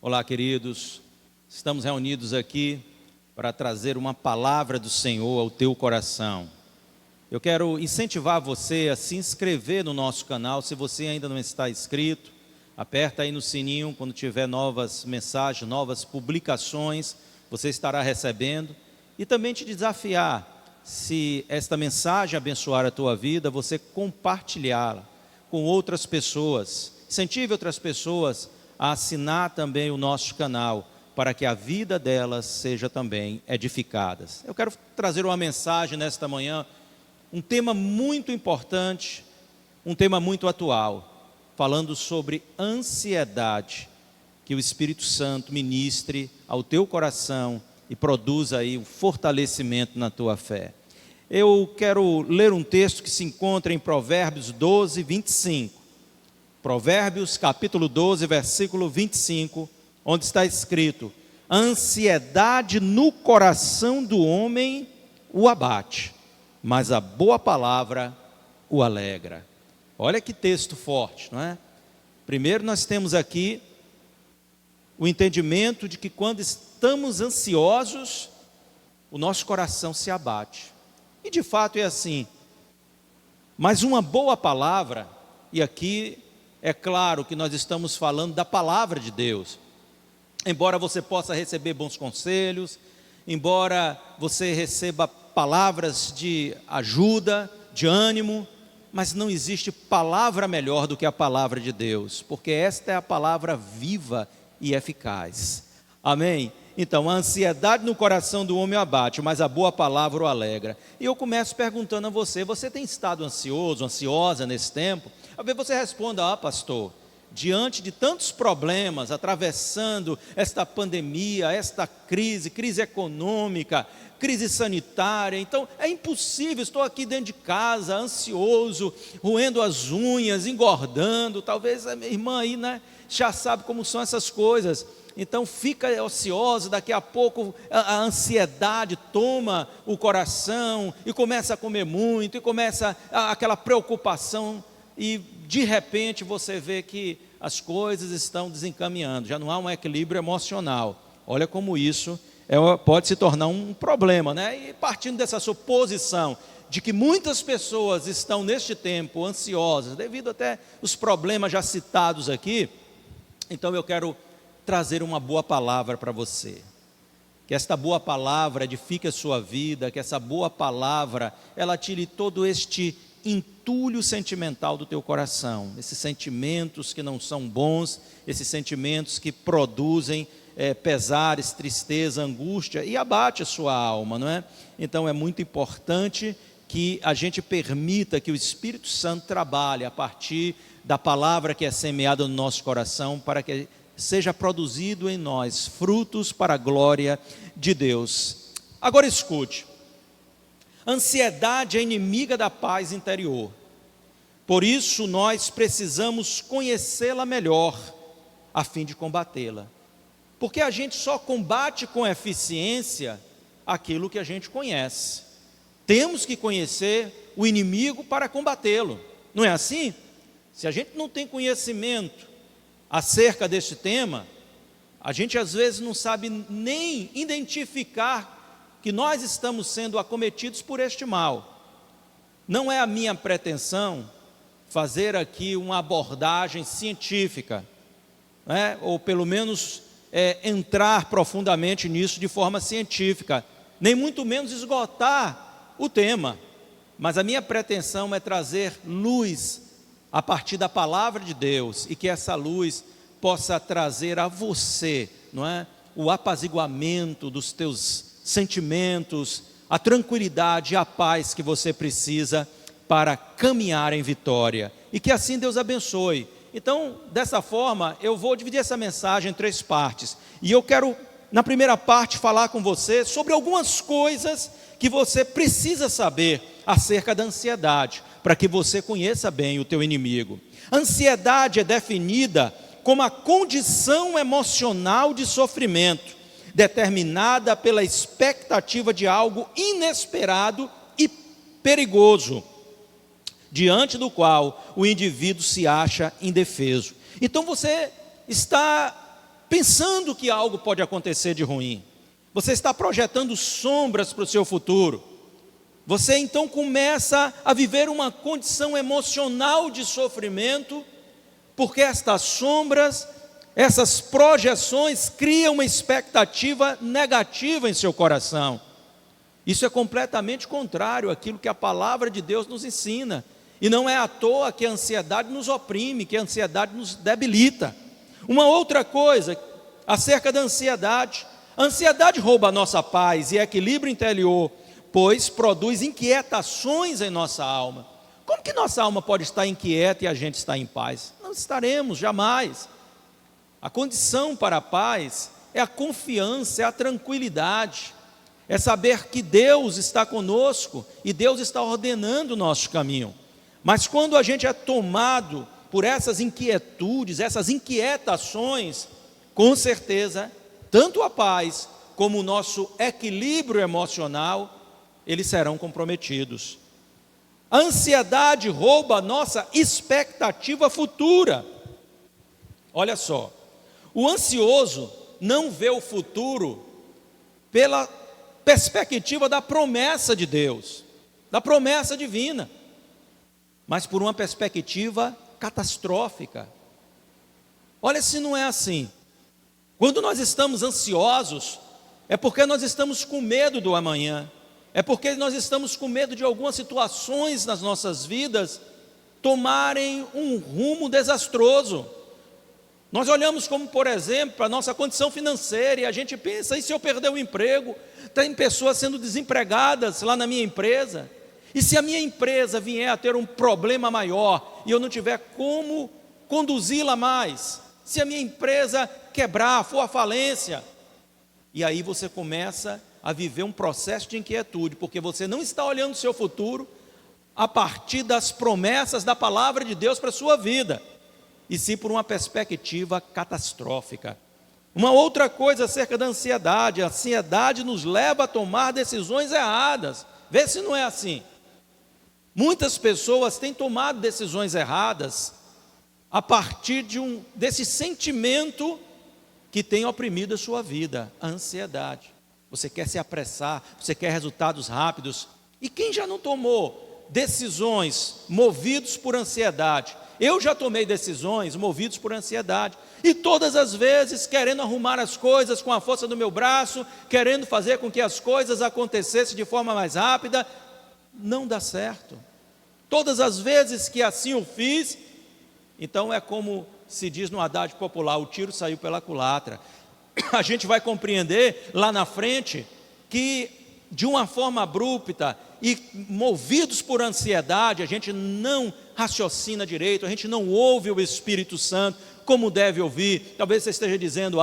Olá, queridos. Estamos reunidos aqui para trazer uma palavra do Senhor ao teu coração. Eu quero incentivar você a se inscrever no nosso canal. Se você ainda não está inscrito, aperta aí no sininho. Quando tiver novas mensagens, novas publicações, você estará recebendo. E também te desafiar, se esta mensagem abençoar a tua vida, você compartilhá-la com outras pessoas. Incentive outras pessoas a assinar também o nosso canal, para que a vida delas seja também edificada. Eu quero trazer uma mensagem nesta manhã, um tema muito importante, um tema muito atual, falando sobre ansiedade, que o Espírito Santo ministre ao teu coração e produza aí um fortalecimento na tua fé. Eu quero ler um texto que se encontra em Provérbios 12, 25. Provérbios capítulo 12, versículo 25, onde está escrito: a ansiedade no coração do homem o abate, mas a boa palavra o alegra. Olha que texto forte, não é? Primeiro nós temos aqui o entendimento de que quando estamos ansiosos, o nosso coração se abate. E de fato é assim. Mas uma boa palavra, e aqui é claro que nós estamos falando da palavra de Deus. Embora você possa receber bons conselhos, embora você receba palavras de ajuda, de ânimo, mas não existe palavra melhor do que a palavra de Deus, porque esta é a palavra viva e eficaz. Amém? Então, a ansiedade no coração do homem o abate, mas a boa palavra o alegra. E eu começo perguntando a você: você tem estado ansioso, ansiosa nesse tempo? Talvez você responda: pastor, diante de tantos problemas, atravessando esta pandemia, esta crise econômica, crise sanitária, então é impossível, estou aqui dentro de casa, ansioso, roendo as unhas, engordando. Talvez a minha irmã aí, já sabe como são essas coisas. Então fica ocioso, daqui a pouco a ansiedade toma o coração e começa a comer muito, e começa aquela preocupação, e de repente você vê que as coisas estão desencaminhando, já não há um equilíbrio emocional. Olha como isso pode se tornar um problema, né? E partindo dessa suposição de que muitas pessoas estão neste tempo ansiosas, devido até os problemas já citados aqui, então eu quero trazer uma boa palavra para você. Que esta boa palavra edifique a sua vida, que essa boa palavra, ela tire todo este entulho sentimental do teu coração, esses sentimentos que não são bons, esses sentimentos que produzem pesares, tristeza, angústia, e abate a sua alma, não é? Então é muito importante que a gente permita que o Espírito Santo trabalhe a partir da palavra que é semeada no nosso coração, para que seja produzido em nós frutos para a glória de Deus. Agora escute: ansiedade é inimiga da paz interior, por isso nós precisamos conhecê-la melhor, a fim de combatê-la, porque a gente só combate com eficiência aquilo que a gente conhece. Temos que conhecer o inimigo para combatê-lo, não é assim? Se a gente não tem conhecimento acerca deste tema, a gente às vezes não sabe nem identificar que nós estamos sendo acometidos por este mal. Não é a minha pretensão fazer aqui uma abordagem científica, né? Ou pelo menos entrar profundamente nisso de forma científica, nem muito menos esgotar o tema, mas a minha pretensão é trazer luz a partir da palavra de Deus, e que essa luz possa trazer a você, não é, o apaziguamento dos teus sentimentos, a tranquilidade e a paz que você precisa para caminhar em vitória, e que assim Deus abençoe. Então, dessa forma, eu vou dividir essa mensagem em 3 partes, e eu quero, na primeira parte, falar com você sobre algumas coisas que você precisa saber acerca da ansiedade, para que você conheça bem o teu inimigo. A ansiedade é definida como a condição emocional de sofrimento, determinada pela expectativa de algo inesperado e perigoso, diante do qual o indivíduo se acha indefeso. Então você está pensando que algo pode acontecer de ruim. Você está projetando sombras para o seu futuro. Você então começa a viver uma condição emocional de sofrimento, porque estas sombras, essas projeções criam uma expectativa negativa em seu coração. Isso é completamente contrário àquilo que a palavra de Deus nos ensina. E não é à toa que a ansiedade nos oprime, que a ansiedade nos debilita. Uma outra coisa acerca da ansiedade: a ansiedade rouba a nossa paz e equilíbrio interior, pois produz inquietações em nossa alma. Como que nossa alma pode estar inquieta e a gente está em paz? Não estaremos, jamais. A condição para a paz é a confiança, é a tranquilidade, é saber que Deus está conosco e Deus está ordenando o nosso caminho. Mas quando a gente é tomado por essas inquietudes, essas inquietações, com certeza, tanto a paz como o nosso equilíbrio emocional, eles serão comprometidos. A ansiedade rouba a nossa expectativa futura. Olha só, o ansioso não vê o futuro pela perspectiva da promessa de Deus, da promessa divina, mas por uma perspectiva catastrófica. Olha se não é assim. Quando nós estamos ansiosos, é porque nós estamos com medo do amanhã, é porque nós estamos com medo de algumas situações nas nossas vidas tomarem um rumo desastroso. Nós olhamos como, por exemplo, a nossa condição financeira e a gente pensa: e se eu perder o emprego? Tem pessoas sendo desempregadas lá na minha empresa. E se a minha empresa vier a ter um problema maior e eu não tiver como conduzi-la mais? Se a minha empresa quebrar, for à falência? E aí você começa a viver um processo de inquietude, porque você não está olhando o seu futuro a partir das promessas da palavra de Deus para a sua vida, e sim por uma perspectiva catastrófica. Uma outra coisa acerca da ansiedade: a ansiedade nos leva a tomar decisões erradas. Vê se não é assim. Muitas pessoas têm tomado decisões erradas a partir desse sentimento que tem oprimido a sua vida, a ansiedade. Você quer se apressar, você quer resultados rápidos. E quem já não tomou decisões movidos por ansiedade? Eu já tomei decisões movidos por ansiedade, e todas as vezes querendo arrumar as coisas com a força do meu braço, querendo fazer com que as coisas acontecessem de forma mais rápida, não dá certo. Todas as vezes que assim o fiz, então é como se diz no adágio popular: o tiro saiu pela culatra. A gente vai compreender lá na frente que, de uma forma abrupta e movidos por ansiedade, a gente não raciocina direito, a gente não ouve o Espírito Santo como deve ouvir. Talvez você esteja dizendo: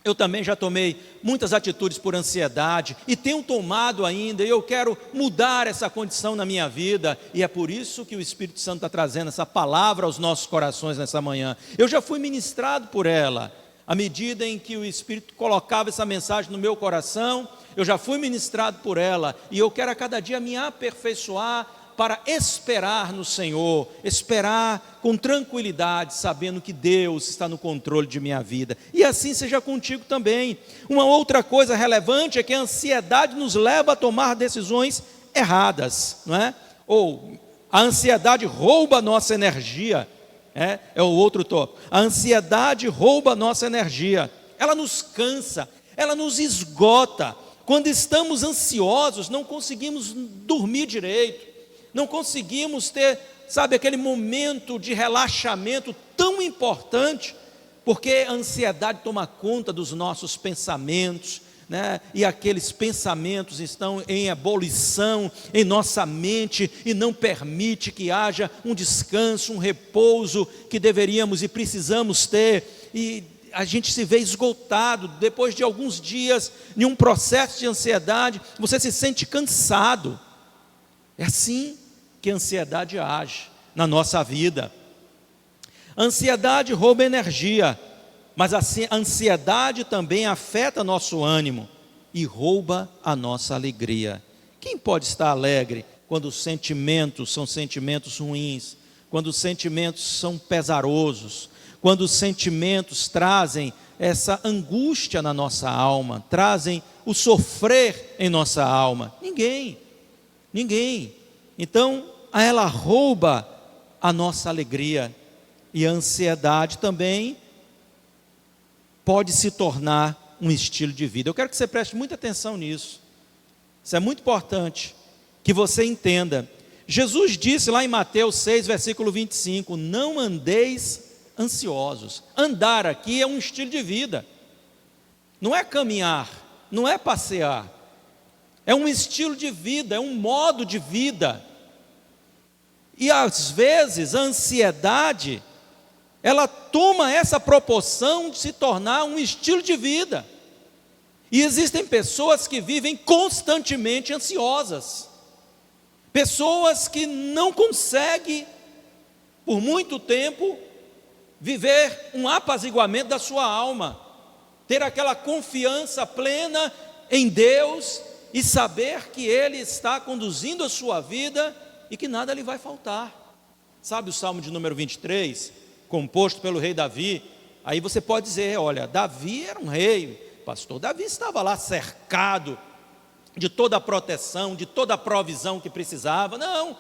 eu também já tomei muitas atitudes por ansiedade e tenho tomado ainda, e eu quero mudar essa condição na minha vida. E é por isso que o Espírito Santo está trazendo essa palavra aos nossos corações nessa manhã. Eu já fui ministrado por ela. À medida em que o Espírito colocava essa mensagem no meu coração, eu já fui ministrado por ela, e eu quero a cada dia me aperfeiçoar para esperar no Senhor, esperar com tranquilidade, sabendo que Deus está no controle de minha vida. E assim seja contigo também. Uma outra coisa relevante é que a ansiedade nos leva a tomar decisões erradas, não é? Ou a ansiedade rouba a nossa energia. É o outro tópico. A ansiedade rouba a nossa energia, ela nos cansa, ela nos esgota. Quando estamos ansiosos, não conseguimos dormir direito, não conseguimos ter, aquele momento de relaxamento tão importante, porque a ansiedade toma conta dos nossos pensamentos, né? E aqueles pensamentos estão em ebulição em nossa mente e não permite que haja um descanso, um repouso que deveríamos e precisamos ter, e a gente se vê esgotado. Depois de alguns dias em um processo de ansiedade, você se sente cansado. É assim que a ansiedade age na nossa vida. A ansiedade rouba energia, mas a ansiedade também afeta nosso ânimo e rouba a nossa alegria. Quem pode estar alegre quando os sentimentos são sentimentos ruins, quando os sentimentos são pesarosos, quando os sentimentos trazem essa angústia na nossa alma, trazem o sofrer em nossa alma? Ninguém. Então, ela rouba a nossa alegria, e a ansiedade também pode se tornar um estilo de vida. Eu quero que você preste muita atenção nisso. Isso é muito importante que você entenda. Jesus disse lá em Mateus 6, versículo 25, não andeis ansiosos. Andar aqui é um estilo de vida, não é caminhar, não é passear, é um estilo de vida, é um modo de vida. E às vezes a ansiedade, ela toma essa proporção de se tornar um estilo de vida. E existem pessoas que vivem constantemente ansiosas, pessoas que não conseguem, por muito tempo, viver um apaziguamento da sua alma, ter aquela confiança plena em Deus e saber que Ele está conduzindo a sua vida e que nada lhe vai faltar. Sabe o Salmo de número 23, composto pelo rei Davi? Aí você pode dizer, olha, Davi era um rei, pastor, Davi estava lá cercado de toda a proteção, de toda a provisão que precisava. Não,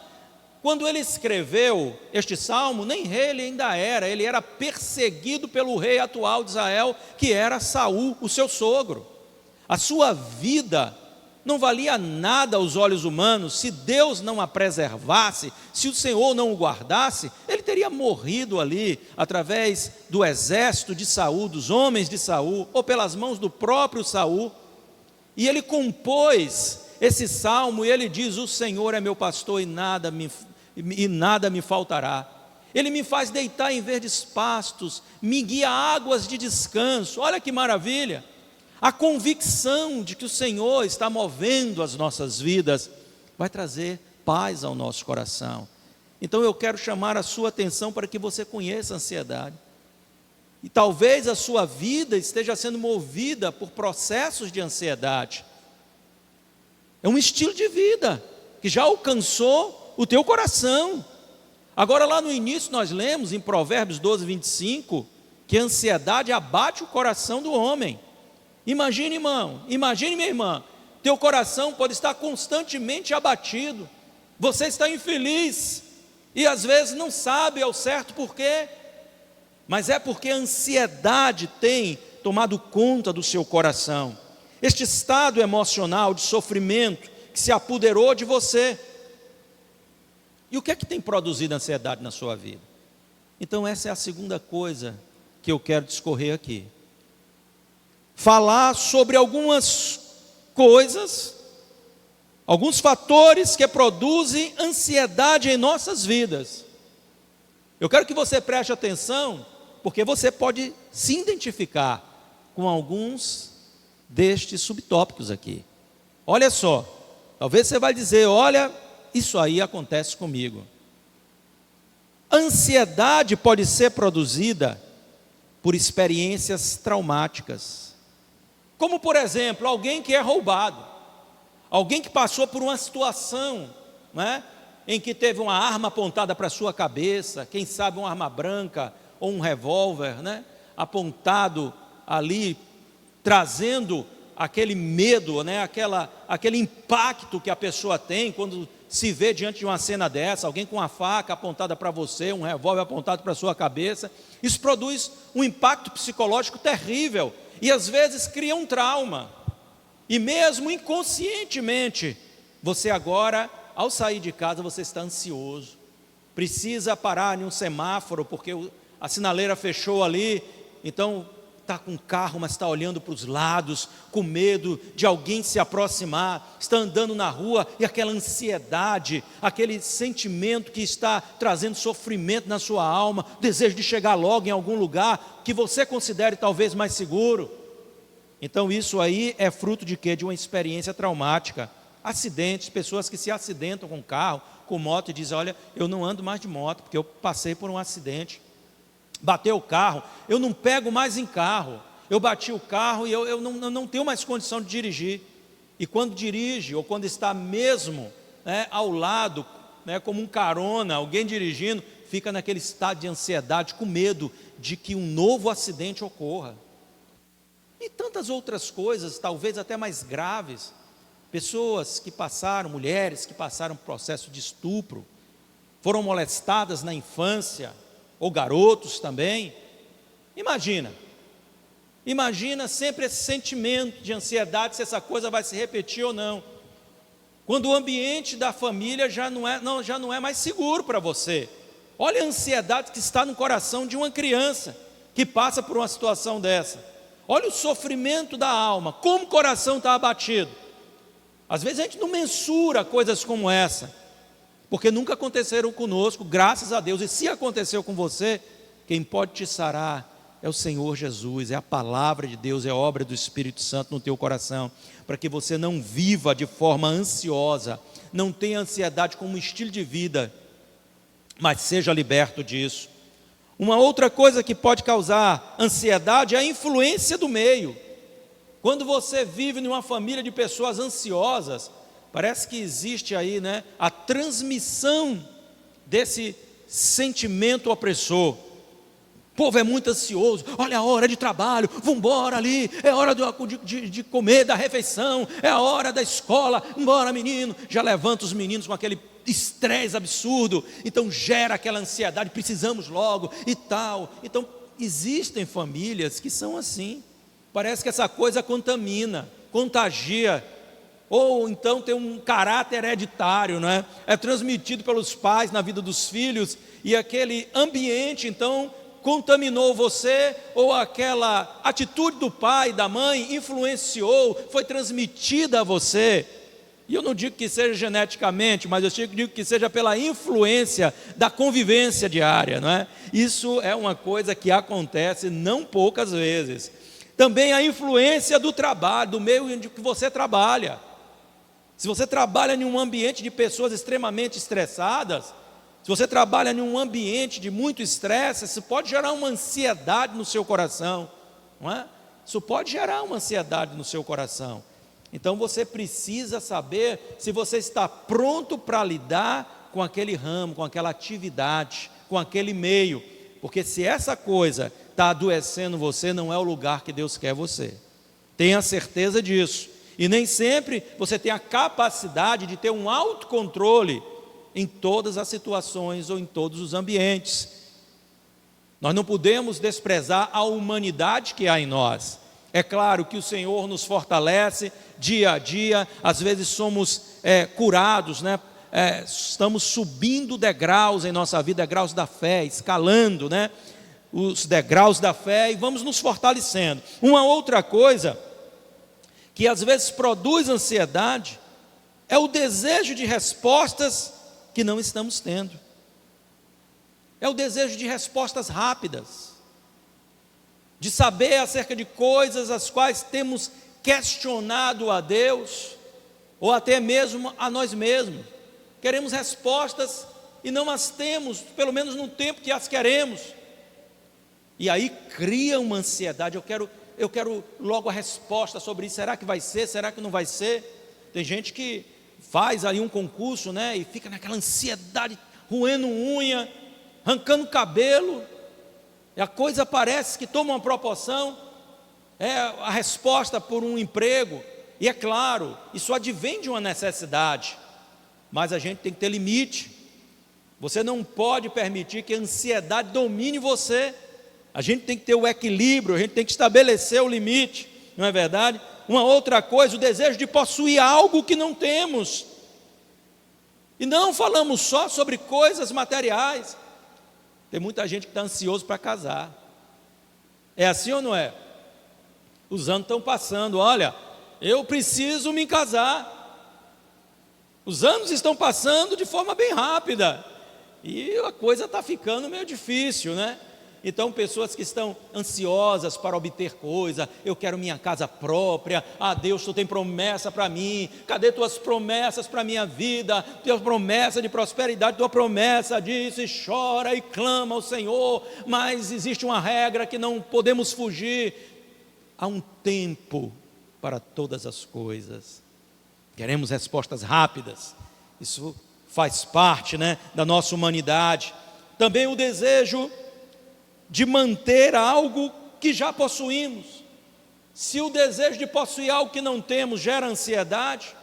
quando ele escreveu este salmo, nem rei ele ainda era, ele era perseguido pelo rei atual de Israel, que era Saul, o seu sogro. A sua vida não valia nada aos olhos humanos. Se Deus não a preservasse, se o Senhor não o guardasse, ele teria morrido ali, através do exército de Saul, dos homens de Saul, ou pelas mãos do próprio Saul. E ele compôs esse salmo, e ele diz, o Senhor é meu pastor e nada me faltará. Ele me faz deitar em verdes pastos, me guia a águas de descanso. Olha que maravilha! A convicção de que o Senhor está movendo as nossas vidas vai trazer paz ao nosso coração. Então eu quero chamar a sua atenção para que você conheça a ansiedade. E talvez a sua vida esteja sendo movida por processos de ansiedade. É um estilo de vida que já alcançou o teu coração. Agora lá no início nós lemos em Provérbios 12, 25, que a ansiedade abate o coração do homem. Imagine, irmão, imagine, minha irmã, teu coração pode estar constantemente abatido, você está infeliz, e às vezes não sabe ao certo porquê, mas é porque a ansiedade tem tomado conta do seu coração, este estado emocional de sofrimento que se apoderou de você. E o que é que tem produzido ansiedade na sua vida? Então essa é a segunda coisa que eu quero discorrer aqui. Falar sobre algumas coisas, alguns fatores que produzem ansiedade em nossas vidas. Eu quero que você preste atenção, porque você pode se identificar com alguns destes subtópicos aqui. Olha só, talvez você vai dizer, olha, isso aí acontece comigo. Ansiedade pode ser produzida por experiências traumáticas. Como, por exemplo, alguém que é roubado, alguém que passou por uma situação, né, em que teve uma arma apontada para a sua cabeça, quem sabe uma arma branca ou um revólver, né, apontado ali, trazendo aquele medo, né, aquele impacto que a pessoa tem quando se vê diante de uma cena dessa, alguém com uma faca apontada para você, um revólver apontado para a sua cabeça. Isso produz um impacto psicológico terrível, e às vezes cria um trauma, e mesmo inconscientemente, você agora, ao sair de casa, você está ansioso, precisa parar em um semáforo, porque a sinaleira fechou ali, então está com o carro, mas está olhando para os lados, com medo de alguém se aproximar, está andando na rua, e aquela ansiedade, aquele sentimento que está trazendo sofrimento na sua alma, desejo de chegar logo em algum lugar, que você considere talvez mais seguro. Então isso aí é fruto de quê? De uma experiência traumática. Acidentes, pessoas que se acidentam com carro, com moto, e dizem, olha, eu não ando mais de moto, porque eu passei por um acidente. Bateu o carro, eu não pego mais em carro, eu bati o carro e eu não tenho mais condição de dirigir. E quando dirige, ou quando está mesmo, né, ao lado, né, como um carona, alguém dirigindo, fica naquele estado de ansiedade, com medo de que um novo acidente ocorra. E tantas outras coisas, talvez até mais graves. Pessoas que passaram, mulheres que passaram por processo de estupro, foram molestadas na infância, ou garotos também. Imagina sempre esse sentimento de ansiedade, se essa coisa vai se repetir ou não. Quando o ambiente da família já não é mais seguro para você. Olha a ansiedade que está no coração de uma criança que passa por uma situação dessa. Olha o sofrimento da alma, como o coração está abatido. Às vezes a gente não mensura coisas como essa, porque nunca aconteceram conosco, graças a Deus. E se aconteceu com você, quem pode te sarar é o Senhor Jesus, é a palavra de Deus, é a obra do Espírito Santo no teu coração, para que você não viva de forma ansiosa, não tenha ansiedade como um estilo de vida, mas seja liberto disso. Uma outra coisa que pode causar ansiedade é a influência do meio. Quando você vive em uma família de pessoas ansiosas, parece que existe aí, né, a transmissão desse sentimento opressor. O povo é muito ansioso, olha a hora de trabalho, vamos embora ali, é hora de comer, da refeição, é a hora da escola, embora menino, já levanta os meninos com aquele estresse absurdo, então gera aquela ansiedade, precisamos logo e tal. Então existem famílias que são assim, parece que essa coisa contamina, contagia, ou então tem um caráter hereditário, não é? É transmitido pelos pais na vida dos filhos, e aquele ambiente então contaminou você, ou aquela atitude do pai, da mãe, influenciou, foi transmitida a você. E eu não digo que seja geneticamente, mas eu digo que seja pela influência da convivência diária, não é? Isso é uma coisa que acontece não poucas vezes. Também a influência do trabalho, do meio em que você trabalha. Se você trabalha em um ambiente de pessoas extremamente estressadas, se você trabalha em um ambiente de muito estresse, isso pode gerar uma ansiedade no seu coração, não é? Isso pode gerar uma ansiedade no seu coração. Então você precisa saber se você está pronto para lidar com aquele ramo, com aquela atividade, com aquele meio, porque se essa coisa está adoecendo você, não é o lugar que Deus quer você. Tenha certeza disso. E nem sempre você tem a capacidade de ter um autocontrole em todas as situações ou em todos os ambientes. Nós não podemos desprezar a humanidade que há em nós. É claro que o Senhor nos fortalece dia a dia, às vezes somos curados, né? Estamos subindo degraus em nossa vida, degraus da fé, escalando, né, os degraus da fé, e vamos nos fortalecendo. Uma outra coisa que às vezes produz ansiedade é o desejo de respostas que não estamos tendo. É o desejo de respostas rápidas, de saber acerca de coisas as quais temos questionado a Deus, ou até mesmo a nós mesmos. Queremos respostas e não as temos, pelo menos no tempo que as queremos. E aí cria uma ansiedade, eu quero logo a resposta sobre isso, será que vai ser, será que não vai ser? Tem gente que faz aí um concurso, né, e fica naquela ansiedade, roendo unha, arrancando cabelo, e a coisa parece que toma uma proporção, é a resposta por um emprego, e é claro, isso advém de uma necessidade, mas a gente tem que ter limite. Você não pode permitir que a ansiedade domine você. A gente tem que ter o equilíbrio, a gente tem que estabelecer o limite, não é verdade? Uma outra coisa, o desejo de possuir algo que não temos. E não falamos só sobre coisas materiais. Tem muita gente que está ansioso para casar. É assim ou não é? Os anos estão passando, olha, eu preciso me casar. Os anos estão passando de forma bem rápida, e a coisa está ficando meio difícil, né? Então pessoas que estão ansiosas para obter coisa, eu quero minha casa própria, Deus, tu tem promessa para mim, cadê tuas promessas para a minha vida, tua promessa de prosperidade, tua promessa disso, e chora e clama ao Senhor, mas existe uma regra que não podemos fugir, há um tempo para todas as coisas. Queremos respostas rápidas, isso faz parte, né, da nossa humanidade. também o desejo de manter algo que já possuímos. Se o desejo de possuir algo que não temos gera ansiedade,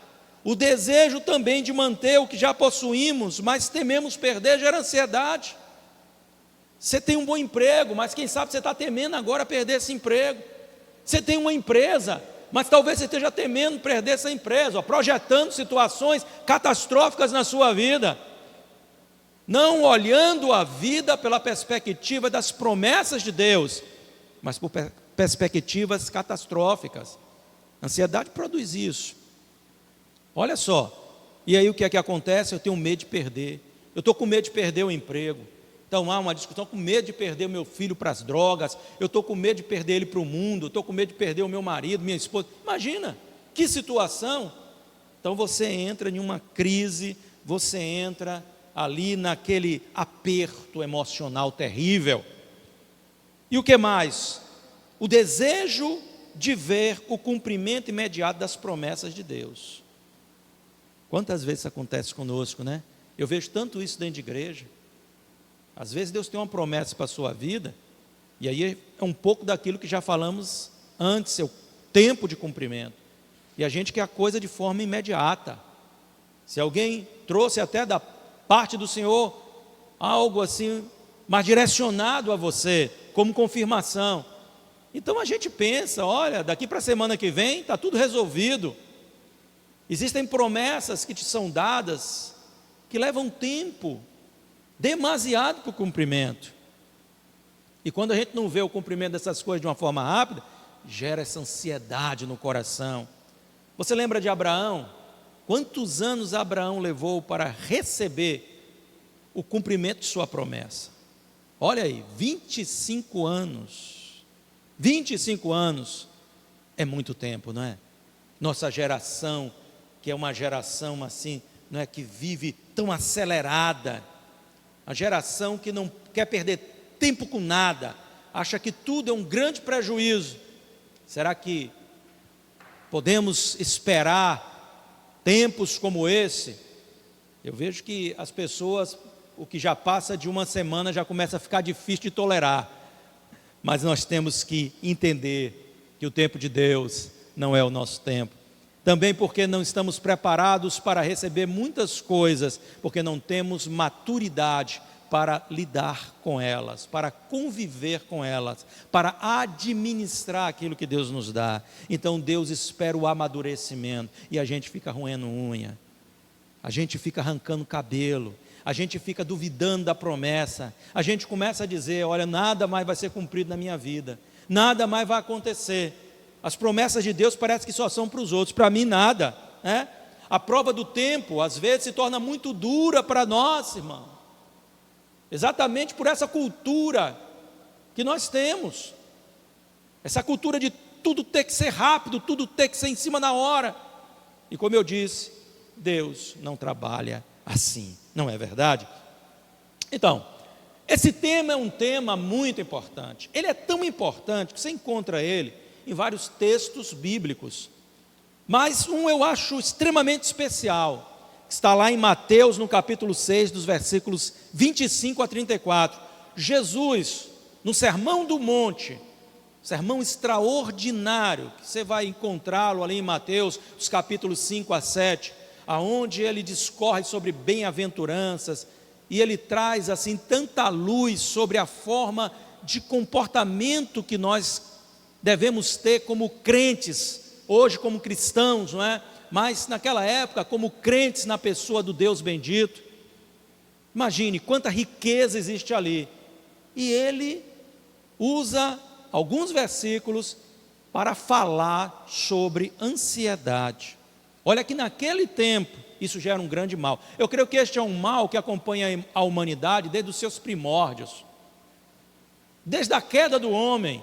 o desejo também de manter o que já possuímos, mas tememos perder, gera ansiedade. Você tem um bom emprego, mas quem sabe você está temendo agora perder esse emprego. Você tem uma empresa, mas talvez você esteja temendo perder essa empresa, projetando situações catastróficas na sua vida, não olhando a vida pela perspectiva das promessas de Deus, mas por perspectivas catastróficas. A ansiedade produz isso. Olha só, e aí o que é que acontece? Eu tenho medo de perder, eu estou com medo de perder o emprego. Então há uma discussão, com medo de perder o meu filho para as drogas, eu estou com medo de perder ele para o mundo, eu estou com medo de perder o meu marido, minha esposa. Imagina, que situação. Então você entra em uma crise, você entra ali naquele aperto emocional terrível. E o que mais? O desejo de ver o cumprimento imediato das promessas de Deus. Quantas vezes isso acontece conosco, né? Eu vejo tanto isso dentro de igreja. Às vezes Deus tem uma promessa para a sua vida, e aí é um pouco daquilo que já falamos antes, é o tempo de cumprimento. E a gente quer a coisa de forma imediata. Se alguém trouxe até da parte do Senhor algo assim, mais direcionado a você, como confirmação, então a gente pensa, olha, daqui para a semana que vem está tudo resolvido. Existem promessas que te são dadas, que levam tempo, demasiado para o cumprimento. E quando a gente não vê o cumprimento dessas coisas de uma forma rápida, gera essa ansiedade no coração. Você lembra de Abraão? Quantos anos Abraão levou para receber o cumprimento de sua promessa? Olha aí, 25 anos. 25 anos é muito tempo, não é? Nossa geração, que é uma geração assim, não é, que vive tão acelerada, a geração que não quer perder tempo com nada, acha que tudo é um grande prejuízo. Será que podemos esperar tempos como esse? Eu vejo que as pessoas, o que já passa de uma semana já começa a ficar difícil de tolerar, mas nós temos que entender que o tempo de Deus não é o nosso tempo. Também porque não estamos preparados para receber muitas coisas, porque não temos maturidade para lidar com elas, para conviver com elas, para administrar aquilo que Deus nos dá. Então Deus espera o amadurecimento, e a gente fica roendo unha, a gente fica arrancando cabelo, a gente fica duvidando da promessa, a gente começa a dizer, olha, nada mais vai ser cumprido na minha vida, nada mais vai acontecer. As promessas de Deus parece que só são para os outros, para mim nada, né? A prova do tempo às vezes se torna muito dura para nós, irmão, exatamente por essa cultura que nós temos, essa cultura de tudo ter que ser rápido, tudo ter que ser em cima da hora. E como eu disse, Deus não trabalha assim, não é verdade? Então, esse tema é um tema muito importante. Ele é tão importante que você encontra ele em vários textos bíblicos, mas um eu acho extremamente especial, que está lá em Mateus, no capítulo 6, dos versículos 25 a 34. Jesus, no Sermão do Monte, sermão extraordinário, que você vai encontrá-lo ali em Mateus, dos capítulos 5 a 7, aonde ele discorre sobre bem-aventuranças, e ele traz assim tanta luz sobre a forma de comportamento que nós devemos ter como crentes, hoje como cristãos, não é? Mas naquela época como crentes na pessoa do Deus bendito. Imagine quanta riqueza existe ali. E ele usa alguns versículos para falar sobre ansiedade. Olha que naquele tempo isso já era um grande mal. Eu creio que este é um mal que acompanha a humanidade desde os seus primórdios, desde a queda do homem.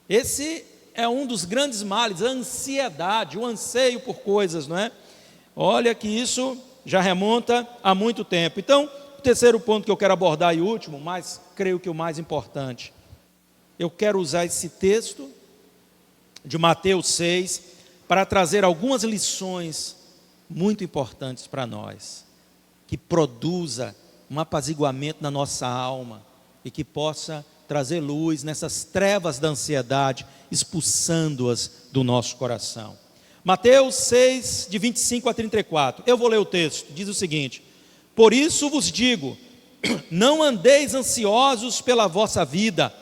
Esse é um dos grandes males, a ansiedade, o anseio por coisas, não é? Olha que isso já remonta a muito tempo. Então, o terceiro ponto que eu quero abordar e último, mas creio que o mais importante, eu quero usar esse texto de Mateus 6 para trazer algumas lições muito importantes para nós, que produza um apaziguamento na nossa alma e que possa trazer luz nessas trevas da ansiedade, expulsando-as do nosso coração. Mateus 6, de 25 a 34, eu vou ler o texto, diz o seguinte: por isso vos digo, não andeis ansiosos pela vossa vida,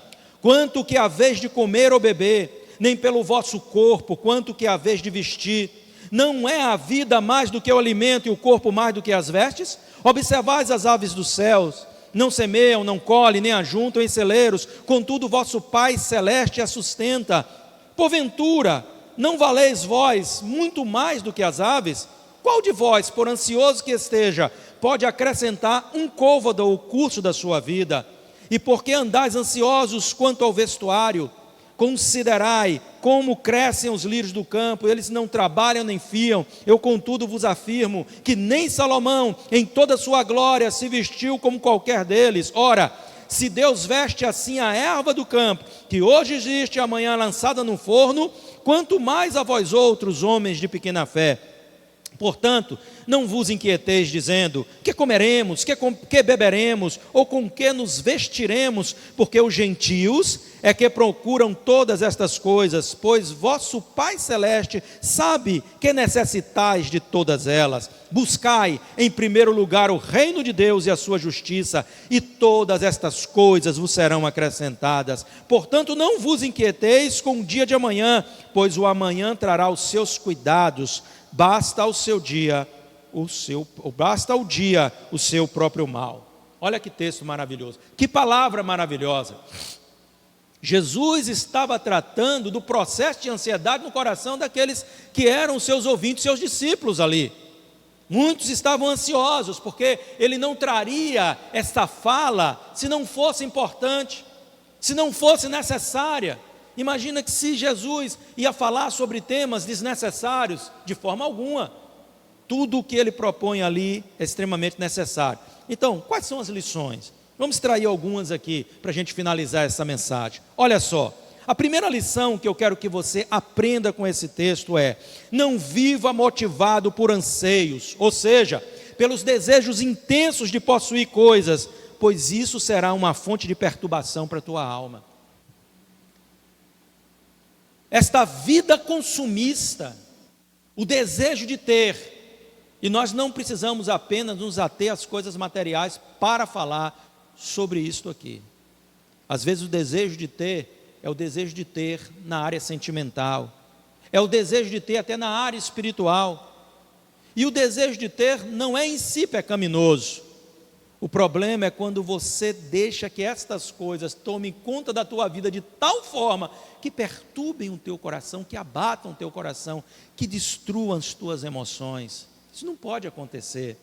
quanto que haveis de comer ou beber, nem pelo vosso corpo, quanto que haveis de vestir. Não é a vida mais do que o alimento e o corpo mais do que as vestes? Observais as aves dos céus, não semeiam, não colhem, nem ajuntam em celeiros, contudo vosso Pai Celeste as sustenta. Porventura, não valeis vós muito mais do que as aves? Qual de vós, por ansioso que esteja, pode acrescentar um côvado ao curso da sua vida? E por que andais ansiosos quanto ao vestuário? Considerai como crescem os lírios do campo, eles não trabalham nem fiam. Eu contudo vos afirmo que nem Salomão em toda a sua glória se vestiu como qualquer deles. Ora, se Deus veste assim a erva do campo, que hoje existe e amanhã é lançada no forno, quanto mais a vós outros, homens de pequena fé. Portanto, não vos inquieteis dizendo, que comeremos, que beberemos, ou com que nos vestiremos, porque os gentios é que procuram todas estas coisas, pois vosso Pai Celeste sabe que necessitais de todas elas. Buscai em primeiro lugar o reino de Deus e a sua justiça, e todas estas coisas vos serão acrescentadas. Portanto, não vos inquieteis com o dia de amanhã, pois o amanhã trará os seus cuidados. Basta ao dia o seu próprio mal. Olha que texto maravilhoso, que palavra maravilhosa. Jesus estava tratando do processo de ansiedade no coração daqueles que eram seus ouvintes, seus discípulos ali. Muitos estavam ansiosos, porque ele não traria essa fala se não fosse importante, se não fosse necessária. Imagina que se Jesus ia falar sobre temas desnecessários, de forma alguma. Tudo o que ele propõe ali é extremamente necessário. Então, quais são as lições? Vamos extrair algumas aqui, para a gente finalizar essa mensagem. Olha só, a primeira lição que eu quero que você aprenda com esse texto é: não viva motivado por anseios, ou seja, pelos desejos intensos de possuir coisas, pois isso será uma fonte de perturbação para a tua alma. Esta vida consumista, o desejo de ter, e nós não precisamos apenas nos ater às coisas materiais para falar sobre isto aqui. Às vezes o desejo de ter é o desejo de ter na área sentimental, é o desejo de ter até na área espiritual, e o desejo de ter não é em si pecaminoso. O problema é quando você deixa que estas coisas tomem conta da tua vida de tal forma que perturbem o teu coração, que abatam o teu coração, que destruam as tuas emoções. Isso não pode acontecer,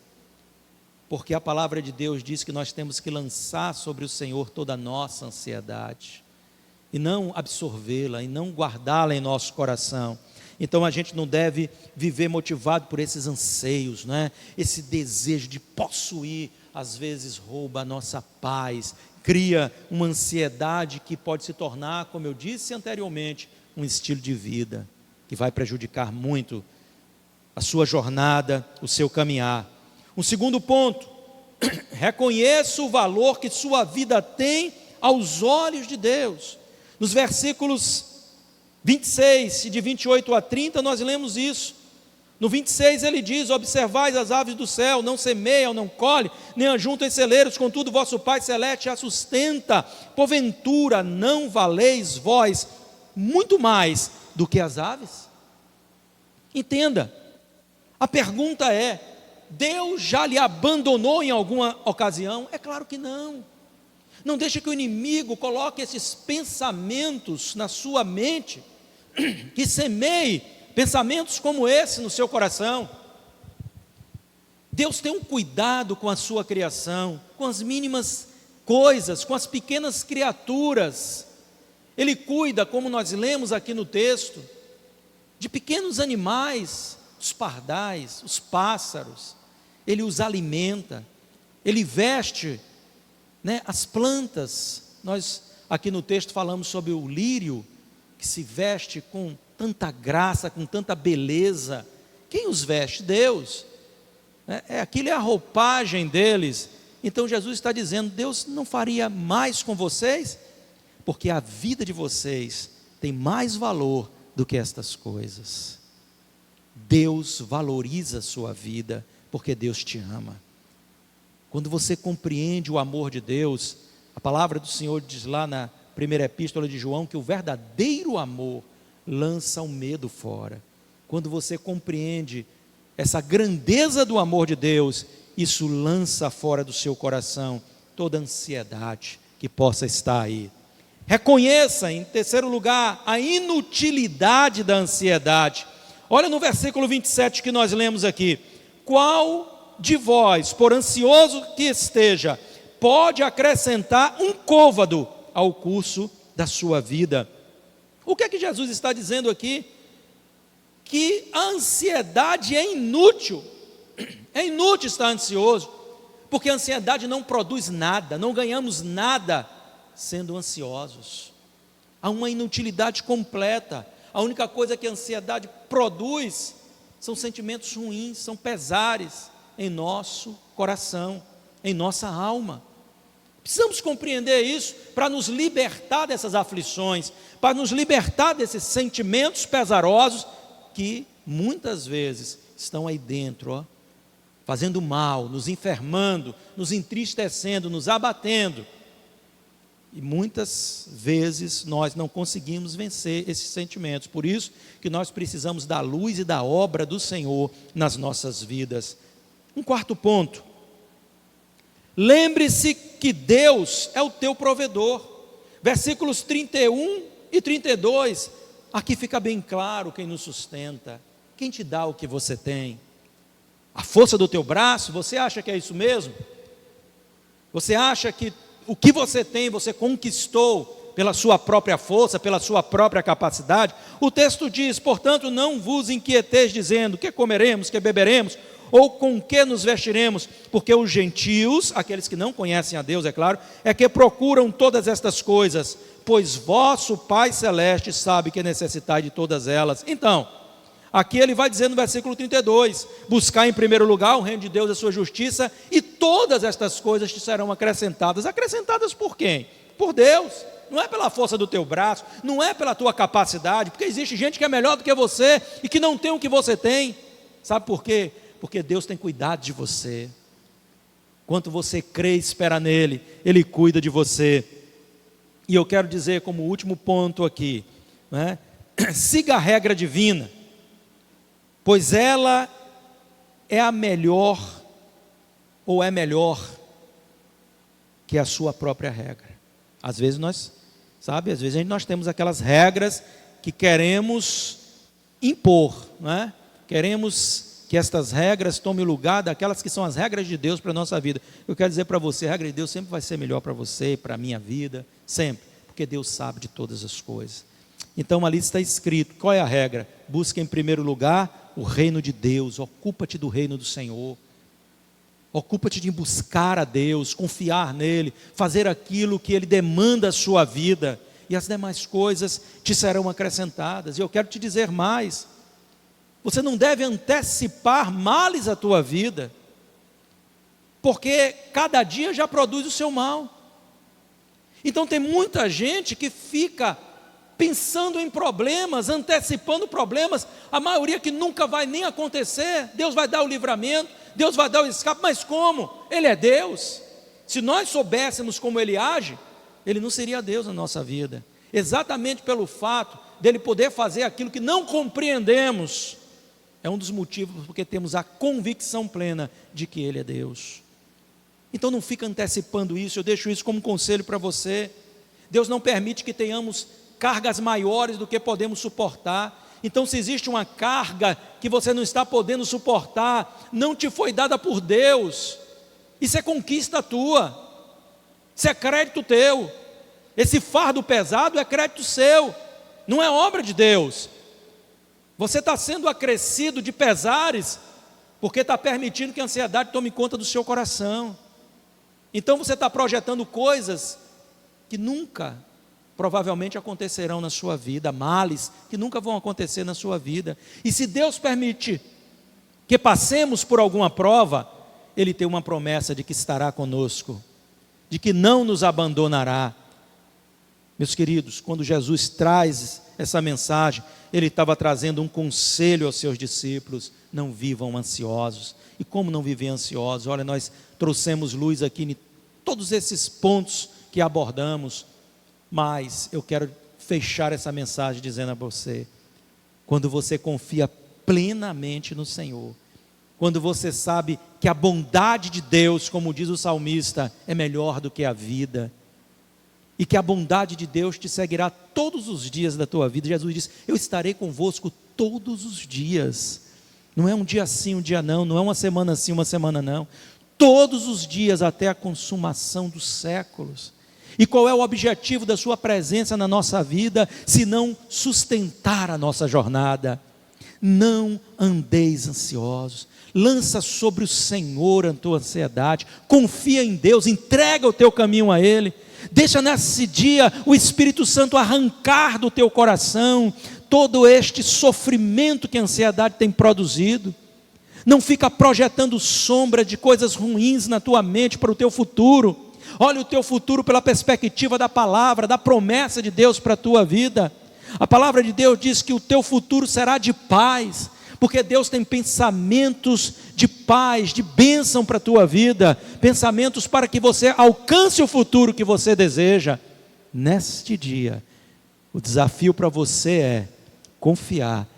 porque a palavra de Deus diz que nós temos que lançar sobre o Senhor toda a nossa ansiedade, e não absorvê-la, e não guardá-la em nosso coração. Então a gente não deve viver motivado por esses anseios, né? Esse desejo de possuir, às vezes rouba a nossa paz, cria uma ansiedade que pode se tornar, como eu disse anteriormente, um estilo de vida, que vai prejudicar muito a sua jornada, o seu caminhar. Um segundo ponto: reconheça o valor que sua vida tem aos olhos de Deus. Nos versículos 26, de 28 a 30, nós lemos isso. No 26 ele diz: observais as aves do céu, não semeiam, não colhem, nem ajuntam em celeiros, contudo vosso Pai Celeste a sustenta. Porventura não valeis vós muito mais do que as aves? Entenda, a pergunta é: Deus já lhe abandonou em alguma ocasião? É claro que não. Não deixe que o inimigo coloque esses pensamentos na sua mente, que semeie pensamentos como esse no seu coração. Deus tem um cuidado com a sua criação, com as mínimas coisas, com as pequenas criaturas. Ele cuida, como nós lemos aqui no texto, de pequenos animais, os pardais, os pássaros. Ele os alimenta, ele veste, né, as plantas. Nós aqui no texto falamos sobre o lírio, que se veste com tanta graça, com tanta beleza. Quem os veste? Deus. Aquilo é a roupagem deles, Então Jesus está dizendo: Deus não faria mais com vocês? Porque a vida de vocês tem mais valor do que estas coisas. Deus valoriza a sua vida, porque Deus te ama. Quando você compreende o amor de Deus, a palavra do Senhor diz lá na primeira epístola de João, que o verdadeiro amor lança o medo fora. Quando você compreende essa grandeza do amor de Deus, isso lança fora do seu coração toda ansiedade que possa estar aí. Reconheça, em terceiro lugar, a inutilidade da ansiedade. Olha no versículo 27 que nós lemos aqui: qual de vós, por ansioso que esteja, pode acrescentar um côvado ao curso da sua vida? O que é que Jesus está dizendo aqui? Que a ansiedade é inútil. É inútil estar ansioso, porque a ansiedade não produz nada, não ganhamos nada sendo ansiosos. Há uma inutilidade completa. A única coisa que a ansiedade produz são sentimentos ruins, são pesares em nosso coração, em nossa alma. Precisamos compreender isso para nos libertar dessas aflições, para nos libertar desses sentimentos pesarosos que muitas vezes estão aí dentro, fazendo mal, nos enfermando, nos entristecendo, nos abatendo. E muitas vezes nós não conseguimos vencer esses sentimentos. Por isso que nós precisamos da luz e da obra do Senhor nas nossas vidas. Um quarto ponto: lembre-se que Deus é o teu provedor. Versículos 31 e 32, aqui fica bem claro quem nos sustenta, quem te dá o que você tem. A força do teu braço, você acha que é isso mesmo? Você acha que o que você tem, você conquistou pela sua própria força, pela sua própria capacidade? O texto diz: portanto, não vos inquieteis dizendo: que comeremos, que beberemos, ou com que nos vestiremos? Porque os gentios, aqueles que não conhecem a Deus, é claro, é que procuram todas estas coisas, pois vosso Pai Celeste sabe que necessitai de todas elas. Então, aqui ele vai dizer no versículo 32, buscar em primeiro lugar o reino de Deus e a sua justiça, e todas estas coisas te serão acrescentadas. Acrescentadas por quem? Por Deus. Não é pela força do teu braço, não é pela tua capacidade, porque existe gente que é melhor do que você, e que não tem o que você tem. Sabe por quê? Porque Deus tem cuidado de você. Quanto você crê e espera nele, Ele cuida de você. E eu quero dizer como último ponto aqui, né? Siga a regra divina, pois ela é a melhor, ou é melhor que a sua própria regra. Às vezes nós temos aquelas regras que queremos impor, não é? Queremos que estas regras tomem o lugar daquelas que são as regras de Deus para a nossa vida. Eu quero dizer para você, a regra de Deus sempre vai ser melhor para você e para a minha vida, sempre, porque Deus sabe de todas as coisas. Então ali está escrito, qual é a regra? Busca em primeiro lugar o reino de Deus, ocupa-te do reino do Senhor, ocupa-te de buscar a Deus, confiar nele, fazer aquilo que Ele demanda a sua vida, e as demais coisas te serão acrescentadas. E eu quero te dizer mais: você não deve antecipar males à tua vida, porque cada dia já produz o seu mal. Então tem muita gente que fica pensando em problemas, antecipando problemas, a maioria que nunca vai nem acontecer. Deus vai dar o livramento, Deus vai dar o escape, mas como? Ele é Deus. Se nós soubéssemos como Ele age, Ele não seria Deus na nossa vida. Exatamente pelo fato dEle poder fazer aquilo que não compreendemos, é um dos motivos porque temos a convicção plena de que Ele é Deus. Então não fica antecipando isso, eu deixo isso como conselho para você. Deus não permite que tenhamos cargas maiores do que podemos suportar. Então, se existe uma carga que você não está podendo suportar, não te foi dada por Deus, isso é conquista tua, isso é crédito teu. Esse fardo pesado é crédito seu, não é obra de Deus. Você está sendo acrescido de pesares, porque está permitindo que a ansiedade tome conta do seu coração. Então você está projetando coisas que nunca provavelmente acontecerão na sua vida, males que nunca vão acontecer na sua vida. E se Deus permite que passemos por alguma prova, Ele tem uma promessa de que estará conosco, de que não nos abandonará. Meus queridos, quando Jesus traz essa mensagem, Ele estava trazendo um conselho aos seus discípulos: não vivam ansiosos. E como não viver ansiosos? Olha, nós trouxemos luz aqui em todos esses pontos que abordamos, mas eu quero fechar essa mensagem dizendo a você: quando você confia plenamente no Senhor, quando você sabe que a bondade de Deus, como diz o salmista, é melhor do que a vida, e que a bondade de Deus te seguirá todos os dias da tua vida. Jesus diz: eu estarei convosco todos os dias. Não é um dia sim, um dia não, não é uma semana sim, uma semana não, todos os dias até a consumação dos séculos. E qual é o objetivo da sua presença na nossa vida, se não sustentar a nossa jornada? Não andeis ansiosos, lança sobre o Senhor a tua ansiedade, confia em Deus, entrega o teu caminho a Ele, deixa nesse dia o Espírito Santo arrancar do teu coração todo este sofrimento que a ansiedade tem produzido. Não fica projetando sombra de coisas ruins na tua mente para o teu futuro. Olha o teu futuro pela perspectiva da palavra, da promessa de Deus para a tua vida. A palavra de Deus diz que o teu futuro será de paz, porque Deus tem pensamentos de paz, de bênção para a tua vida, pensamentos para que você alcance o futuro que você deseja. Neste dia, o desafio para você é confiar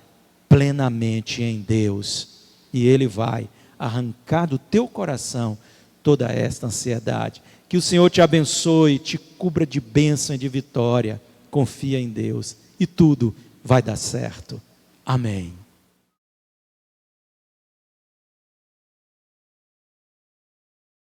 plenamente em Deus, e Ele vai arrancar do teu coração toda esta ansiedade. Que o Senhor te abençoe, te cubra de bênção e de vitória. Confia em Deus e tudo vai dar certo. Amém.